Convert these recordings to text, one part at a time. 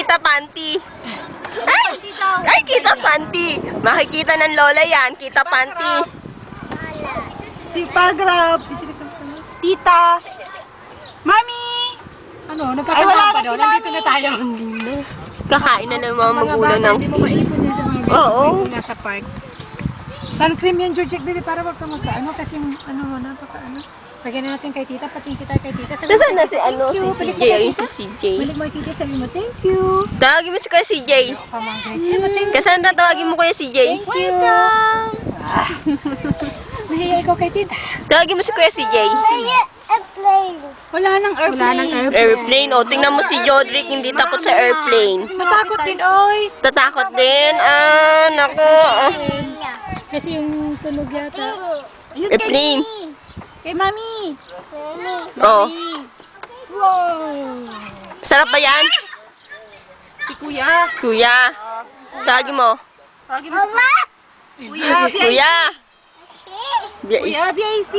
Kita Panty. Ay, Kita Panty. Makikita ng lola yan, Kita Panty. Si Pagrab. Tita. Mami. Ano, nagkakanta pa daw. Nandito na tayo. Kakain na ng mga magulang ng... Hindi mo maipon yan sa mga ganyan. Oo. Nasa park. Sun cream yan, George. Dili para wag ka magkaano. Kasi yung ano mo, napakaano. Lagyan na natin kay tita. Pating kita kay tita. Nasaan na si si CJ? Ayun si CJ. Balik mo kay tita. Sabi mo, thank you. Tawagin mo si Kuya CJ. Sabi mo, thank you. Cassandra, tawagin mo Kuya CJ. Welcome. Nahiya ikaw kay tita. Tawagin mo si Kuya CJ. Wala nang airplane. Airplane. O, tingnan mo si Jodrick, hindi takot sa airplane. Matakot din, oy. Tatakot din. Naku. Kasi yung tunog yata. Ayun, Airplane. Kay mami. Oh. Wow. Sarap ba yan? Si kuya. Kuya. Tawagin mo. Kuya. Kuya. Kuya, BIC.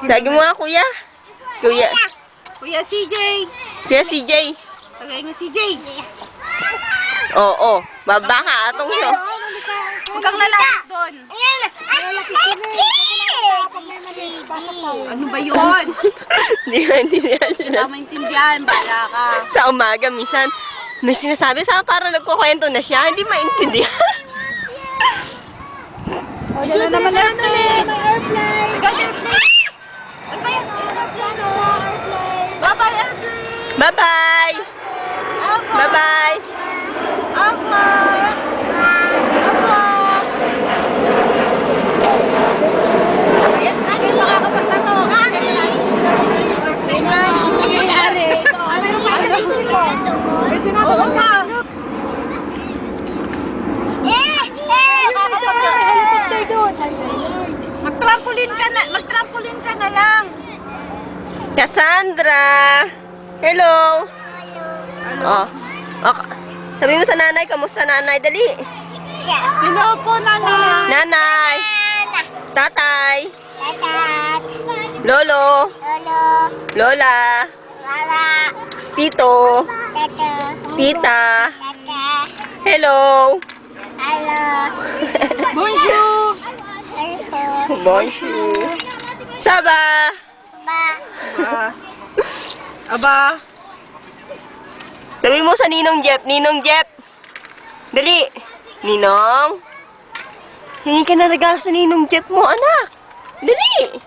Tawagin mo nga, Kuya. Kuya. Kuya CJ. Kuya CJ. Tagay mo CJ. Oo. Baba ka. Atong siya. Huwag kang lalapit doon. Ano ba yun? Hindi nila sila. Tama intindihan. Bala ka. Sa umaga, minsan, may sinasabi sa parang nagkukwento na siya. Hindi maintindihan. O, yan na naman airplane. May airplane. Ikaw airplane. Ano ba yan? Airplane. Bye-bye, airplane. Bye-bye. Bye-bye. Apa. Ayan, ano yung makakapagtanong? Ari, ito. Ano yung makakapagtanong? May sinasagot ka. Mag-trampoline ka na lang. Cassandra. Hello. Oh. Okay. Sabi mo sa nanay, kamusta nanay? Dali. Hello po, nanay. Nanay. Tatay. Lolo. Lola. Tito. Tita. Hello. Bonjour. Bonjour. Saba. Aba. Sabi mo sa Ninong Jeff. Ninong Jeff. Dali. Ninong. Hingi ka na regalo sa Ninong Jeff mo, anak. Dali.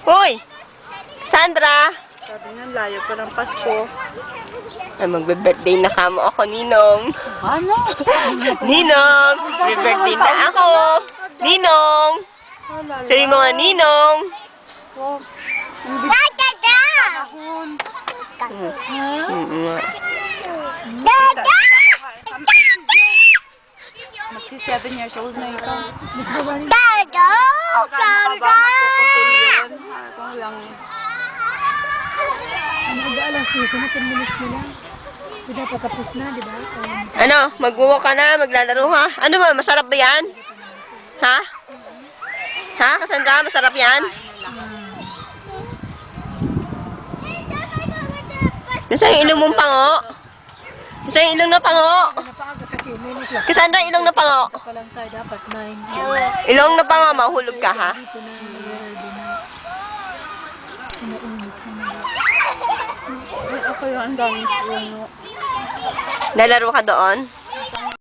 Hoy. Sandra. Sabi nga, layo pa ng Pasko. Ay, magbe-birthday na kamo ako, Ninong. Ano? Ninong. Magbe-birthday na ako. Ninong. Sabi mo nga, Ninong. Magsi 7 years old na ikaw. Mag-aalas dito na 10 minutes nila. So, dapat tapos na, di ba? Ano, mag-walk ka na, maglalaro ha? Ano ba, masarap ba yan? Ha? Ha, Cassandra, masarap yan? Nasa yung ilong mong pango? Nasa yung ilong na pango? Napaaga kasi, may naklak. Cassandra, ilong na pango? Pa lang tayo, dapat 9. Ilong na pango, mahulog ka ha? Dito na, ako yung ang daming puno. Lalaro ka doon?